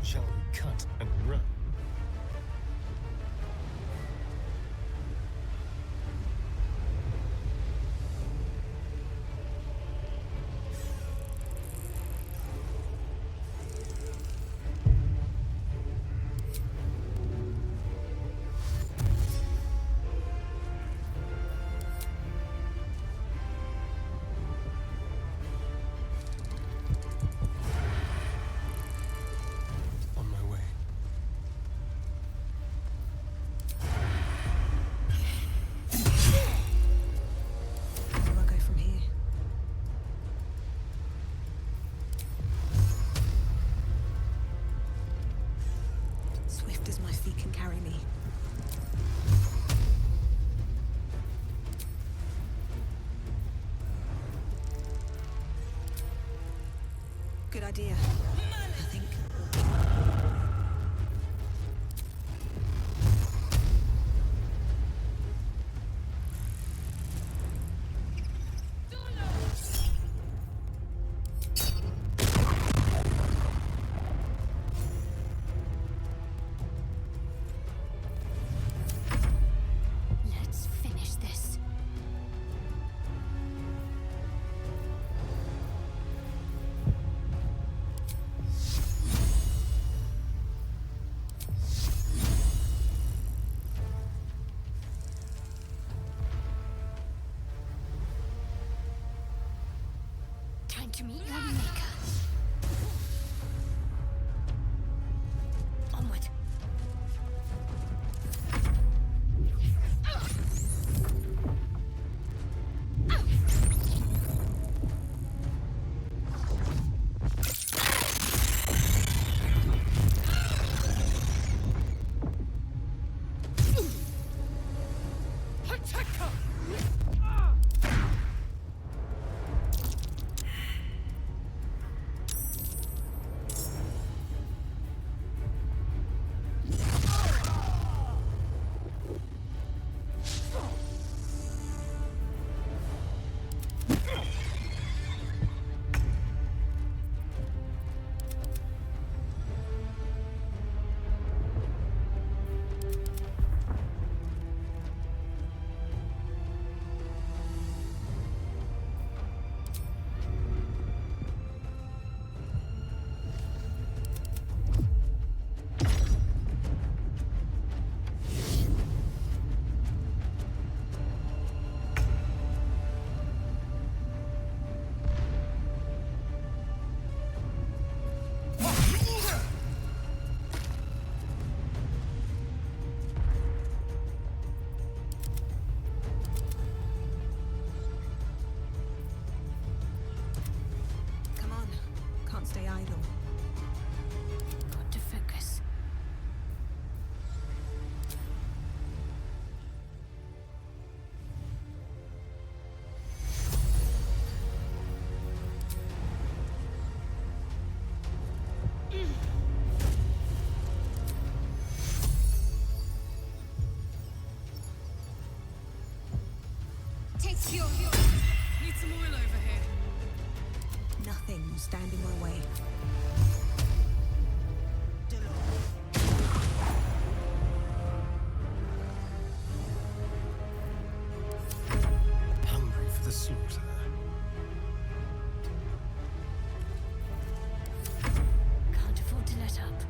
Shall we cut and run? On my way. Where do I go from here? Swift as my feet can carry me. Good idea, I think. Let's finish this. to meet your maker. Onward. Stay idle. Got to focus. Take your... Need some oil over here. Nothing will stand in my way. Hungry for the slaughter. Can't afford to let up.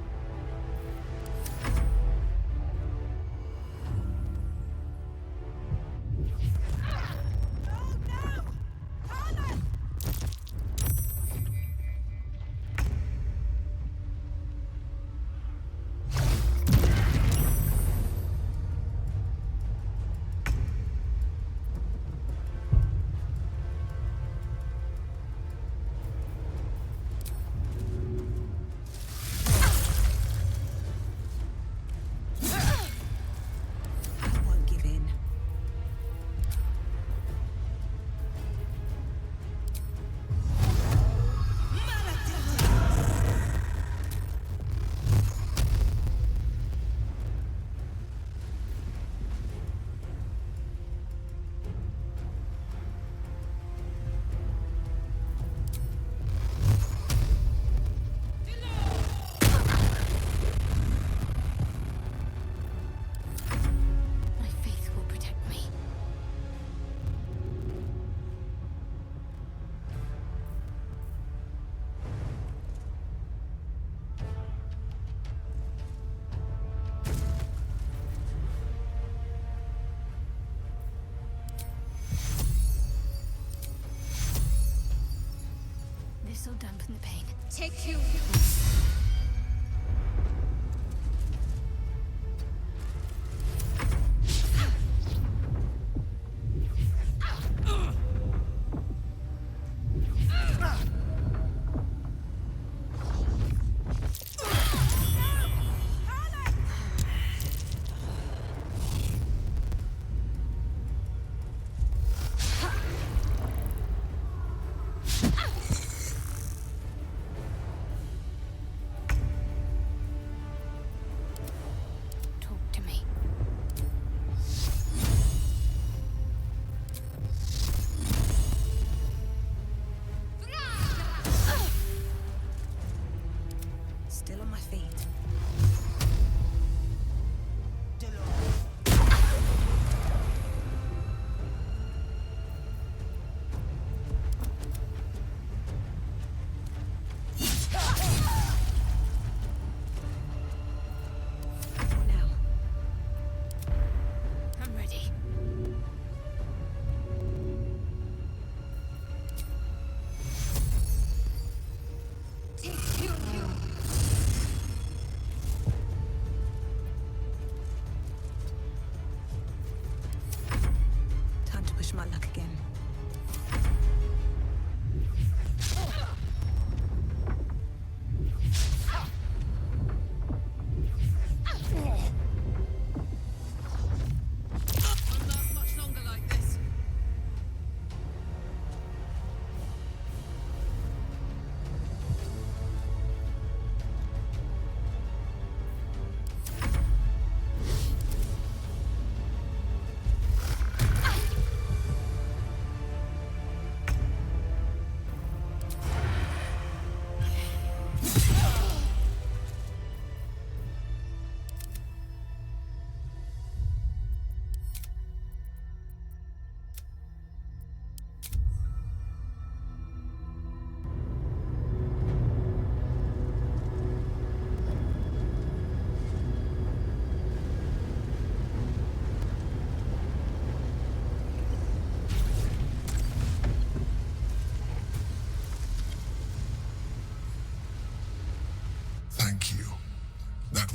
This'll dampen the pain. Take you.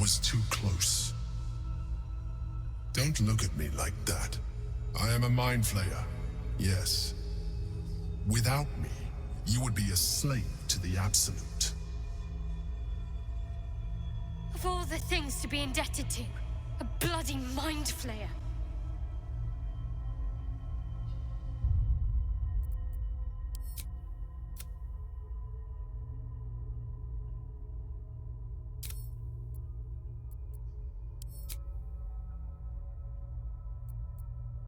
was too close. Don't look at me like that. I am a mind flayer, yes. Without me, you would be a slave to the Absolute. Of all the things to be indebted to, a bloody mind flayer.